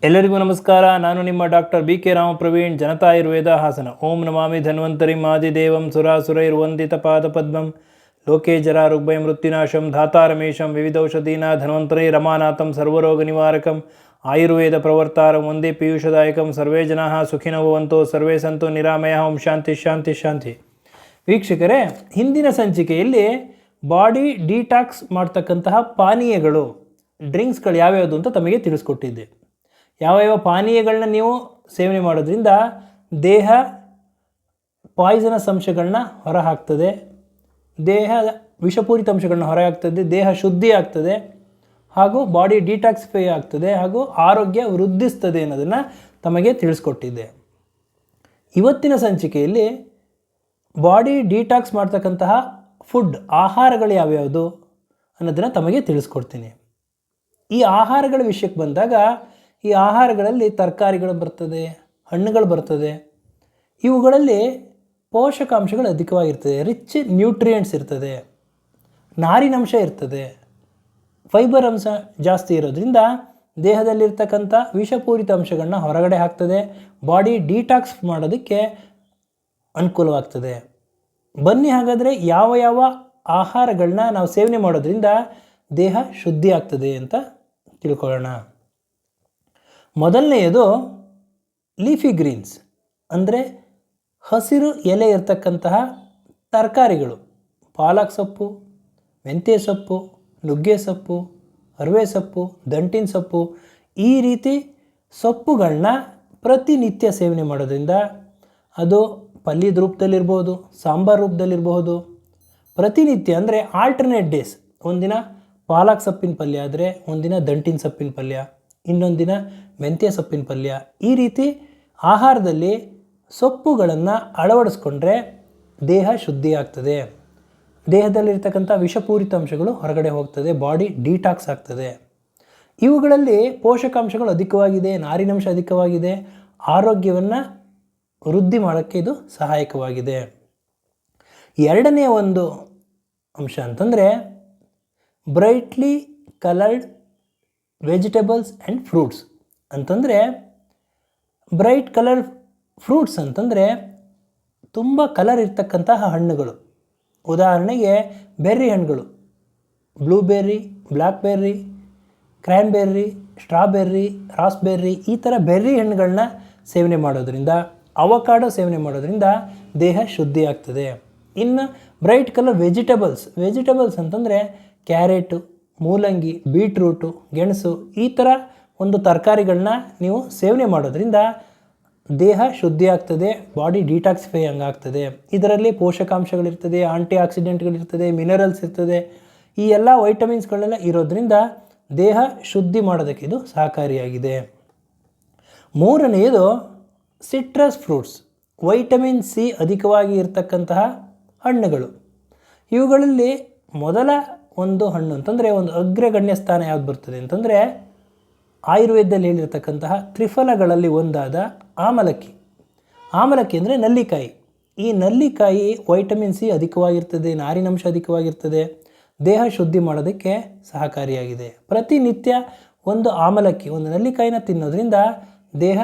ಎಲ್ಲರಿಗೂ ನಮಸ್ಕಾರ. ನಾನು ನಿಮ್ಮ doctor B K Ramapraveen, Janata Ayurveda Hassan. ಓಂ ನಮಾಮಿ ಧನ್ವಂತರಿಂ ಆದಿದೇವಂ ಸುರಾಸುರೈರ್ವಂದಿತ ಪಾದಪದ್ಮಂ ಲೋಕೆ ಜರಾ ರುಗ್ಭಯ ಮೃತ್ಯುನಾಶಂ ಧಾತಾರಮೇಶಂ ವಿವಿಧೌಷಧೀನಾ ಧನ್ವಂತರೈ ರಮಾನಾಥಂ ಸರ್ವರೋಗ ನಿವಾರಕಂ ಆಯುರ್ವೇದ ಪ್ರವರ್ತಾರಂ ಒಂದೇ ಪೀಯೂಷದಾಯಕಂ. ಸರ್ವೇ ಜನಾಃ ಸುಖಿನೋ ಭವಂತು, ಸರ್ವೇ ಸಂತು ನಿರಾಮಯಃ. ಓಂ ಶಾಂತಿ ಶಾಂತಿ ಶಾಂತಿ. ವೀಕ್ಷಕರೇ, ಹಿಂದಿನ ಸಂಚಿಕೆಯಲ್ಲಿ ಬಾಡಿ ಡಿಟಾಕ್ಸ್ ಮಾಡ್ತಕ್ಕಂತಹ ಪಾನೀಯಗಳು, ಡ್ರಿಂಕ್ಸ್ಗಳು ಯಾವ್ಯಾವುದು ಅಂತ ತಮಗೆ ತಿಳಿಸ್ಕೊಟ್ಟಿದ್ದೆ. ಯಾವ ಪಾನೀಯಗಳನ್ನ ನೀವು ಸೇವನೆ ಮಾಡೋದ್ರಿಂದ ದೇಹ ಪಾಯ್ಸನಸ್ ಅಂಶಗಳನ್ನ ಹೊರಹಾಕ್ತದೆ, ದೇಹದ ವಿಷಪೂರಿತ ಅಂಶಗಳನ್ನ ಹೊರಹಾಕ್ತದೆ, ದೇಹ ಶುದ್ಧಿ ಆಗ್ತದೆ, ಹಾಗೂ ಬಾಡಿ ಡಿಟಾಕ್ಸಿಫೈ ಆಗ್ತದೆ, ಹಾಗೂ ಆರೋಗ್ಯ ವೃದ್ಧಿಸ್ತದೆ ಅನ್ನೋದನ್ನು ತಮಗೆ ತಿಳಿಸ್ಕೊಟ್ಟಿದ್ದೆ. ಇವತ್ತಿನ ಸಂಚಿಕೆಯಲ್ಲಿ ಬಾಡಿ ಡಿಟಾಕ್ಸ್ ಮಾಡ್ತಕ್ಕಂತಹ ಫುಡ್, ಆಹಾರಗಳು ಯಾವ್ಯಾವುದು ಅನ್ನೋದನ್ನು ತಮಗೆ ತಿಳಿಸ್ಕೊಡ್ತೀನಿ. ಈ ಆಹಾರಗಳ ವಿಷಯಕ್ಕೆ ಬಂದಾಗ, ಈ ಆಹಾರಗಳಲ್ಲಿ ತರಕಾರಿಗಳು ಬರ್ತದೆ, ಹಣ್ಣುಗಳು ಬರ್ತದೆ. ಇವುಗಳಲ್ಲಿ ಪೋಷಕಾಂಶಗಳು ಅಧಿಕವಾಗಿರ್ತದೆ, ರಿಚ್ ನ್ಯೂಟ್ರಿಯೆಂಟ್ಸ್ ಇರ್ತದೆ, ನಾರಿನಂಶ ಇರ್ತದೆ, ಫೈಬರ್ ಅಂಶ ಜಾಸ್ತಿ ಇರೋದ್ರಿಂದ ದೇಹದಲ್ಲಿರ್ತಕ್ಕಂಥ ವಿಷಪೂರಿತ ಅಂಶಗಳನ್ನ ಹೊರಗಡೆ ಹಾಕ್ತದೆ, ಬಾಡಿ ಡಿಟಾಕ್ಸ್ ಮಾಡೋದಕ್ಕೆ ಅನುಕೂಲವಾಗ್ತದೆ. ಬನ್ನಿ ಹಾಗಾದರೆ ಯಾವ ಯಾವ ಆಹಾರಗಳನ್ನ ನಾವು ಸೇವನೆ ಮಾಡೋದ್ರಿಂದ ದೇಹ ಶುದ್ಧಿ ಆಗ್ತದೆ ಅಂತ ತಿಳ್ಕೊಳ್ಳೋಣ. ಮೊದಲನೆಯದು ಲೀಫಿ ಗ್ರೀನ್ಸ್, ಅಂದರೆ ಹಸಿರು ಎಲೆ ಇರತಕ್ಕಂತಹ ತರಕಾರಿಗಳು. ಪಾಲಕ್ ಸೊಪ್ಪು, ಮೆಂತ್ಯ ಸೊಪ್ಪು, ನುಗ್ಗೆ ಸೊಪ್ಪು, ಅರಿವೆ ಸೊಪ್ಪು, ದಂಟಿನ ಸೊಪ್ಪು, ಈ ರೀತಿ ಸೊಪ್ಪುಗಳನ್ನ ಪ್ರತಿನಿತ್ಯ ಸೇವನೆ ಮಾಡೋದ್ರಿಂದ, ಅದು ಪಲ್ಯದ ರೂಪದಲ್ಲಿರ್ಬೋದು, ಸಾಂಬಾರು ರೂಪದಲ್ಲಿರಬಹುದು, ಪ್ರತಿನಿತ್ಯ ಅಂದರೆ ಆಲ್ಟರ್ನೇಟ್ ಡೇಸ್, ಒಂದಿನ ಪಾಲಕ್ ಸೊಪ್ಪಿನ ಪಲ್ಯ ಆದರೆ ಒಂದಿನ ದಂಟಿನ ಸೊಪ್ಪಿನ ಪಲ್ಯ, ಇನ್ನೊಂದು ದಿನ ಮೆಂತ್ಯ ಸೊಪ್ಪಿನ ಪಲ್ಯ, ಈ ರೀತಿ ಆಹಾರದಲ್ಲಿ ಸೊಪ್ಪುಗಳನ್ನು ಅಳವಡಿಸ್ಕೊಂಡ್ರೆ ದೇಹ ಶುದ್ಧಿ ಆಗ್ತದೆ, ದೇಹದಲ್ಲಿರ್ತಕ್ಕಂಥ ವಿಷಪೂರಿತ ಅಂಶಗಳು ಹೊರಗಡೆ ಹೋಗ್ತದೆ, ಬಾಡಿ ಡಿಟಾಕ್ಸ್ ಆಗ್ತದೆ. ಇವುಗಳಲ್ಲಿ ಪೋಷಕಾಂಶಗಳು ಅಧಿಕವಾಗಿದೆ, ನಾರಿನಂಶ ಅಧಿಕವಾಗಿದೆ, ಆರೋಗ್ಯವನ್ನು ವೃದ್ಧಿ ಮಾಡೋಕ್ಕೆ ಇದು ಸಹಾಯಕವಾಗಿದೆ. ಎರಡನೇ ಒಂದು ಅಂಶ ಅಂತಂದರೆ brightly coloured vegetables and fruits. ಅಂತಂದರೆ ಬ್ರೈಟ್ ಕಲರ್ ಫ್ರೂಟ್ಸ್ ಅಂತಂದರೆ ತುಂಬ ಕಲರ್ ಇರ್ತಕ್ಕಂತಹ ಹಣ್ಣುಗಳು. ಉದಾಹರಣೆಗೆ ಬೆರ್ರಿ ಹಣ್ಣುಗಳು, ಬ್ಲೂಬೆರ್ರಿ, ಬ್ಲ್ಯಾಕ್ಬೆರ್ರಿ, ಕ್ರ್ಯಾನ್ಬೆರ್ರಿ, ಸ್ಟ್ರಾಬೆರ್ರಿ, ರಾಸ್ಬೆರ್ರಿ, ಈ ಥರ ಬೆರ್ರಿ ಹಣ್ಣುಗಳನ್ನ ಸೇವನೆ ಮಾಡೋದ್ರಿಂದ, ಅವಕಾಡೋ ಸೇವನೆ ಮಾಡೋದ್ರಿಂದ ದೇಹ ಶುದ್ಧಿ ಆಗ್ತದೆ. ಇನ್ನು ಬ್ರೈಟ್ ಕಲರ್ ವೆಜಿಟೇಬಲ್ಸ್ ಅಂತಂದರೆ ಕ್ಯಾರೆಟು, ಮೂಲಂಗಿ, ಬೀಟ್ರೂಟು, ಗೆಣಸು, ಈ ಥರ ಒಂದು ತರಕಾರಿಗಳನ್ನ ನೀವು ಸೇವನೆ ಮಾಡೋದ್ರಿಂದ ದೇಹ ಶುದ್ಧಿ ಆಗ್ತದೆ, ಬಾಡಿ ಡಿಟಾಕ್ಸಿಫೈ ಹಂಗಾಗ್ತದೆ. ಇದರಲ್ಲಿ ಪೋಷಕಾಂಶಗಳಿರ್ತದೆ, ಆಂಟಿ ಆಕ್ಸಿಡೆಂಟ್ಗಳಿರ್ತದೆ, ಮಿನರಲ್ಸ್ ಇರ್ತದೆ, ಈ ಎಲ್ಲ ವೈಟಮಿನ್ಸ್ಗಳೆಲ್ಲ ಇರೋದ್ರಿಂದ ದೇಹ ಶುದ್ಧಿ ಮಾಡೋದಕ್ಕೆ ಇದು ಸಹಕಾರಿಯಾಗಿದೆ. ಮೂರನೆಯದು ಸಿಟ್ರಸ್ ಫ್ರೂಟ್ಸ್, ವೈಟಮಿನ್ ಸಿ ಅಧಿಕವಾಗಿ ಇರತಕ್ಕಂತಹ ಹಣ್ಣುಗಳು. ಇವುಗಳಲ್ಲಿ ಮೊದಲ ಒಂದು ಹಣ್ಣು ಅಂತಂದರೆ, ಒಂದು ಅಗ್ರಗಣ್ಯ ಸ್ಥಾನ ಯಾವ್ದು ಬರ್ತದೆ ಅಂತಂದರೆ, ಆಯುರ್ವೇದದಲ್ಲಿ ಹೇಳಿರ್ತಕ್ಕಂತಹ ತ್ರಿಫಲಗಳಲ್ಲಿ ಒಂದಾದ ಆಮಲಕ್ಕಿ. ಆಮಲಕ್ಕಿ ಅಂದರೆ ನಲ್ಲಿಕಾಯಿ. ಈ ನಲ್ಲಿಕಾಯಿ ವೈಟಮಿನ್ ಸಿ ಅಧಿಕವಾಗಿರ್ತದೆ, ನಾರಿನಂಶ ಅಧಿಕವಾಗಿರ್ತದೆ, ದೇಹ ಶುದ್ಧಿ ಮಾಡೋದಕ್ಕೆ ಸಹಕಾರಿಯಾಗಿದೆ. ಪ್ರತಿನಿತ್ಯ ಒಂದು ಆಮಲಕ್ಕಿ, ಒಂದು ನಲ್ಲಿಕಾಯಿನ ತಿನ್ನೋದ್ರಿಂದ ದೇಹ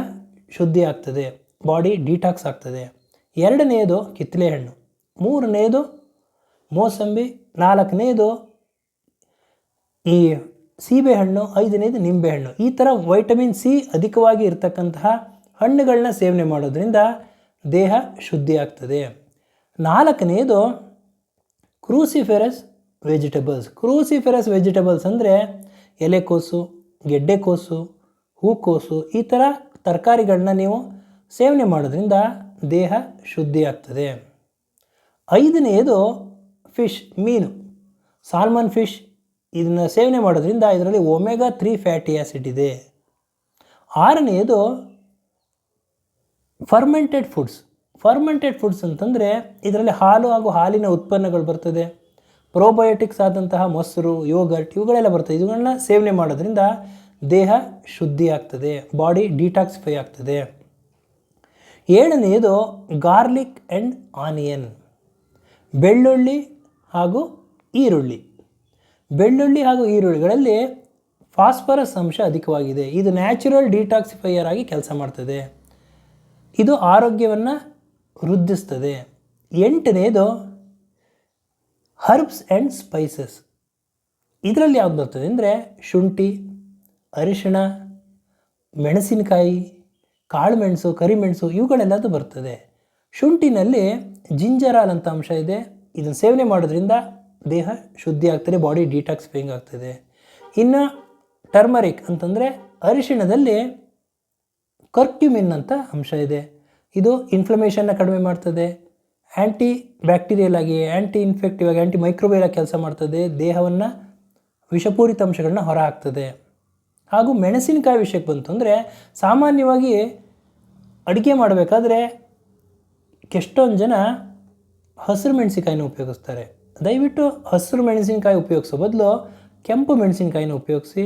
ಶುದ್ಧಿ ಆಗ್ತದೆ, ಬಾಡಿ ಡಿಟಾಕ್ಸ್ ಆಗ್ತದೆ. ಎರಡನೆಯದು ಕಿತ್ತಳೆ ಹಣ್ಣು, ಮೂರನೆಯದು ಮೋಸಂಬಿ, ನಾಲ್ಕನೆಯದು ಈ ಸೀಬೆಹಣ್ಣು, ಐದನೇದು ನಿಂಬೆಹಣ್ಣು. ಈ ಥರ ವೈಟಮಿನ್ ಸಿ ಅಧಿಕವಾಗಿ ಇರತಕ್ಕಂತಹ ಹಣ್ಣುಗಳನ್ನ ಸೇವನೆ ಮಾಡೋದ್ರಿಂದ ದೇಹ ಶುದ್ಧಿ ಆಗ್ತದೆ. ನಾಲ್ಕನೆಯದು ಕ್ರೂಸಿಫೆರಸ್ ವೆಜಿಟೇಬಲ್ಸ್ ಅಂದರೆ ಎಲೆಕೋಸು, ಗೆಡ್ಡೆಕೋಸು, ಹೂಕೋಸು, ಈ ಥರ ತರಕಾರಿಗಳನ್ನ ನೀವು ಸೇವನೆ ಮಾಡೋದ್ರಿಂದ ದೇಹ ಶುದ್ಧಿ ಆಗ್ತದೆ. ಐದನೆಯದು ಫಿಶ್, ಮೀನು, ಸಾಲ್ಮನ್ ಫಿಶ್. ಇದನ್ನು ಸೇವನೆ ಮಾಡೋದ್ರಿಂದ ಇದರಲ್ಲಿ ಒಮೆಗಾ 3 ಫ್ಯಾಟಿ ಆ್ಯಸಿಡ್ ಇದೆ. ಆರನೆಯದು ಫರ್ಮೆಂಟೆಡ್ ಫುಡ್ಸ್ ಅಂತಂದರೆ ಇದರಲ್ಲಿ ಹಾಲು ಹಾಗೂ ಹಾಲಿನ ಉತ್ಪನ್ನಗಳು ಬರ್ತದೆ, ಪ್ರೋಬಯೋಟಿಕ್ಸ್ ಆದಂತಹ ಮೊಸರು, ಯೋಗರ್ಟ್, ಇವುಗಳೆಲ್ಲ ಬರ್ತದೆ. ಇವುಗಳನ್ನ ಸೇವನೆ ಮಾಡೋದ್ರಿಂದ ದೇಹ ಶುದ್ಧಿ ಆಗ್ತದೆ, ಬಾಡಿ ಡಿಟಾಕ್ಸಿಫೈ ಆಗ್ತದೆ. ಏಳನೆಯದು ಗಾರ್ಲಿಕ್ ಆ್ಯಂಡ್ ಆನಿಯನ್, ಬೆಳ್ಳುಳ್ಳಿ ಹಾಗೂ ಈರುಳ್ಳಿ. ಬೆಳ್ಳುಳ್ಳಿ ಹಾಗೂ ಈರುಳ್ಳಿಗಳಲ್ಲಿ ಫಾಸ್ಫರಸ್ ಅಂಶ ಅಧಿಕವಾಗಿದೆ. ಇದು ನ್ಯಾಚುರಲ್ ಡಿಟಾಕ್ಸಿಫೈಯರ್ ಆಗಿ ಕೆಲಸ ಮಾಡ್ತದೆ. ಇದು ಆರೋಗ್ಯವನ್ನು ವೃದ್ಧಿಸ್ತದೆ. 8ನೇದು ಹರ್ಬ್ಸ್ ಆ್ಯಂಡ್ ಸ್ಪೈಸಸ್. ಇದರಲ್ಲಿ ಯಾವ್ದು ಬರ್ತದೆ ಅಂದರೆ ಶುಂಠಿ, ಅರಿಶಿಣ, ಮೆಣಸಿನಕಾಯಿ, ಕಾಳುಮೆಣಸು, ಕರಿಮೆಣಸು ಇವುಗಳೆಲ್ಲದು ಬರ್ತದೆ. ಶುಂಠಿನಲ್ಲಿ ಜಿಂಜರಾಲ್ ಅಂತ ಅಂಶ ಇದೆ. ಇದನ್ನು ಸೇವನೆ ಮಾಡೋದ್ರಿಂದ ದೇಹ ಶುದ್ಧಿ ಆಗ್ತದೆ, ಬಾಡಿ ಡಿಟಾಕ್ಸಿಫೈಯಿಂಗ್ ಆಗ್ತದೆ. ಇನ್ನು ಟರ್ಮರಿಕ್ ಅಂತಂದರೆ ಅರಿಶಿಣದಲ್ಲಿ ಕರ್ಕ್ಯುಮಿನ್ ಅಂತ ಅಂಶ ಇದೆ. ಇದು ಇನ್ಫ್ಲಮೇಷನ್ನ ಕಡಿಮೆ ಮಾಡ್ತದೆ, ಆ್ಯಂಟಿ ಬ್ಯಾಕ್ಟೀರಿಯಲ್ ಆಗಿ, ಆ್ಯಂಟಿ ಇನ್ಫೆಕ್ಟಿವ್ ಆಗಿ, ಆ್ಯಂಟಿ ಮೈಕ್ರೋಬಿಯಲ್ ಆಗಿ ಕೆಲಸ ಮಾಡ್ತದೆ, ದೇಹವನ್ನು ವಿಷಪೂರಿತ ಅಂಶಗಳನ್ನ ಹೊರ ಹಾಕ್ತದೆ. ಹಾಗೂ ಮೆಣಸಿನಕಾಯಿ ವಿಷಯಕ್ಕೆ ಬಂತು ಅಂದರೆ ಸಾಮಾನ್ಯವಾಗಿ ಅಡುಗೆ ಮಾಡಬೇಕಾದ್ರೆ ಎಷ್ಟೊಂದು ಜನ ಹಸಿರು ಮೆಣಸಿನಕಾಯಿನ ಉಪಯೋಗಿಸ್ತಾರೆ. ದಯವಿಟ್ಟು ಹಸಿರು ಮೆಣಸಿನಕಾಯಿ ಉಪಯೋಗಿಸೋ ಬದಲು ಕೆಂಪು ಮೆಣಸಿನಕಾಯಿನ ಉಪಯೋಗಿಸಿ.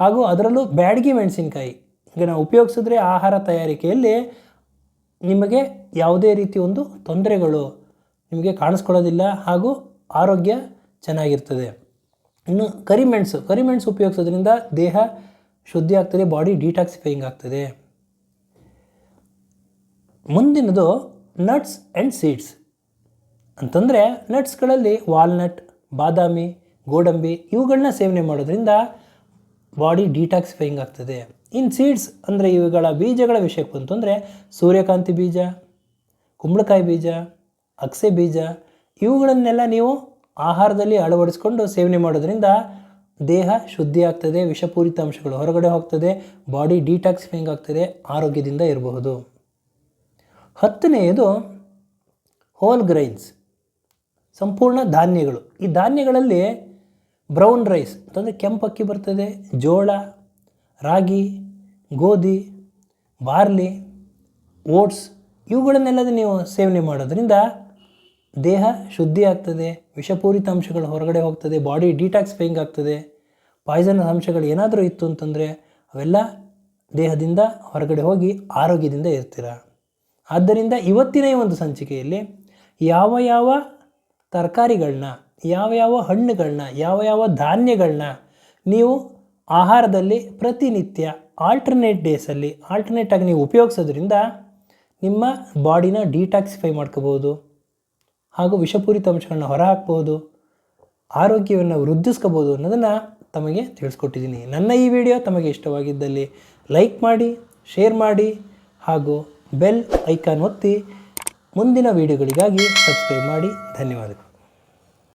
ಹಾಗೂ ಅದರಲ್ಲೂ ಬ್ಯಾಡಗಿ ಮೆಣಸಿನಕಾಯಿ ಈಗ ನಾವು ಉಪಯೋಗಿಸಿದ್ರೆ ಆಹಾರ ತಯಾರಿಕೆಯಲ್ಲಿ ನಿಮಗೆ ಯಾವುದೇ ರೀತಿ ಒಂದು ತೊಂದರೆಗಳು ನಿಮಗೆ ಕಾಣಿಸ್ಕೊಳ್ಳೋದಿಲ್ಲ ಹಾಗೂ ಆರೋಗ್ಯ ಚೆನ್ನಾಗಿರ್ತದೆ. ಇನ್ನು ಕರಿಮೆಣಸು ಉಪಯೋಗಿಸೋದ್ರಿಂದ ದೇಹ ಶುದ್ಧಿ ಆಗ್ತದೆ, ಬಾಡಿ ಡಿಟಾಕ್ಸಿಫೈಯಿಂಗ್ ಆಗ್ತದೆ. ಮುಂದಿನದು ನಟ್ಸ್ ಆ್ಯಂಡ್ ಸೀಡ್ಸ್ ಅಂತಂದರೆ ನಟ್ಸ್ಗಳಲ್ಲಿ ವಾಲ್ನಟ್, ಬಾದಾಮಿ, ಗೋಡಂಬಿ ಇವುಗಳನ್ನ ಸೇವನೆ ಮಾಡೋದ್ರಿಂದ ಬಾಡಿ ಡಿಟಾಕ್ಸಿಫೈಯಿಂಗ್ ಆಗ್ತದೆ. ಇನ್ನು ಸೀಡ್ಸ್ ಅಂದರೆ ಇವುಗಳ ಬೀಜಗಳ ವಿಷಯಕ್ಕೆ ಬಂತು ಅಂದರೆ ಸೂರ್ಯಕಾಂತಿ ಬೀಜ, ಕುಂಬಳಕಾಯಿ ಬೀಜ, ಅಗಸೆ ಬೀಜ ಇವುಗಳನ್ನೆಲ್ಲ ನೀವು ಆಹಾರದಲ್ಲಿ ಅಳವಡಿಸ್ಕೊಂಡು ಸೇವನೆ ಮಾಡೋದ್ರಿಂದ ದೇಹ ಶುದ್ಧಿ ಆಗ್ತದೆ, ವಿಷಪೂರಿತ ಅಂಶಗಳು ಹೊರಗಡೆ ಹೋಗ್ತದೆ, ಬಾಡಿ ಡಿಟಾಕ್ಸಿಫೈಯಿಂಗ್ ಆಗ್ತದೆ, ಆರೋಗ್ಯದಿಂದ ಇರಬಹುದು. 10ನೇದು ಹೋಲ್ ಗ್ರೈನ್ಸ್, ಸಂಪೂರ್ಣ ಧಾನ್ಯಗಳು. ಈ ಧಾನ್ಯಗಳಲ್ಲಿ ಬ್ರೌನ್ ರೈಸ್ ಅಂತಂದರೆ ಕೆಂಪಕ್ಕಿ ಬರ್ತದೆ, ಜೋಳ, ರಾಗಿ, ಗೋಧಿ, ಬಾರ್ಲಿ, ಓಟ್ಸ್ ಇವುಗಳನ್ನೆಲ್ಲದ ನೀವು ಸೇವನೆ ಮಾಡೋದ್ರಿಂದ ದೇಹ ಶುದ್ಧಿ ಆಗ್ತದೆ, ವಿಷಪೂರಿತ ಅಂಶಗಳು ಹೊರಗಡೆ ಹೋಗ್ತದೆ, ಬಾಡಿ ಡಿಟಾಕ್ಸಿಫೈಯಿಂಗ್ ಆಗ್ತದೆ. ಪಾಯ್ಸನಸ್ ಅಂಶಗಳು ಏನಾದರೂ ಇತ್ತು ಅಂತಂದರೆ ಅವೆಲ್ಲ ದೇಹದಿಂದ ಹೊರಗಡೆ ಹೋಗಿ ಆರೋಗ್ಯದಿಂದ ಇರ್ತೀರ. ಆದ್ದರಿಂದ ಇವತ್ತಿನ ಈ ಒಂದು ಸಂಚಿಕೆಯಲ್ಲಿ ಯಾವ ತರಕಾರಿಗಳನ್ನ, ಯಾವ ಹಣ್ಣುಗಳನ್ನ, ಯಾವ ಧಾನ್ಯಗಳನ್ನ ನೀವು ಆಹಾರದಲ್ಲಿ ಪ್ರತಿನಿತ್ಯ ಆಲ್ಟರ್ನೇಟ್ ಡೇಸಲ್ಲಿ ಆಲ್ಟರ್ನೇಟಾಗಿ ನೀವು ಉಪಯೋಗಿಸೋದ್ರಿಂದ ನಿಮ್ಮ ಬಾಡಿನ ಡಿಟಾಕ್ಸಿಫೈ ಮಾಡ್ಕೋಬೋದು ಹಾಗೂ ವಿಷಪೂರಿತ ಅಂಶಗಳನ್ನ ಹೊರಹಾಕ್ಬೋದು, ಆರೋಗ್ಯವನ್ನು ವೃದ್ಧಿಸ್ಕೋಬೋದು ಅನ್ನೋದನ್ನು ತಮಗೆ ತಿಳಿಸ್ಕೊಟ್ಟಿದ್ದೀನಿ. ನನ್ನ ಈ ವಿಡಿಯೋ ತಮಗೆ ಇಷ್ಟವಾಗಿದ್ದಲ್ಲಿ ಲೈಕ್ ಮಾಡಿ, ಶೇರ್ ಮಾಡಿ ಹಾಗೂ ಬೆಲ್ ಐಕಾನ್ ಒತ್ತಿ ಮುಂದಿನ ವಿಡಿಯೋಗಳಿಗಾಗಿ ಸಬ್ಸ್ಕ್ರೈಬ್ ಮಾಡಿ. ಧನ್ಯವಾದಗಳು.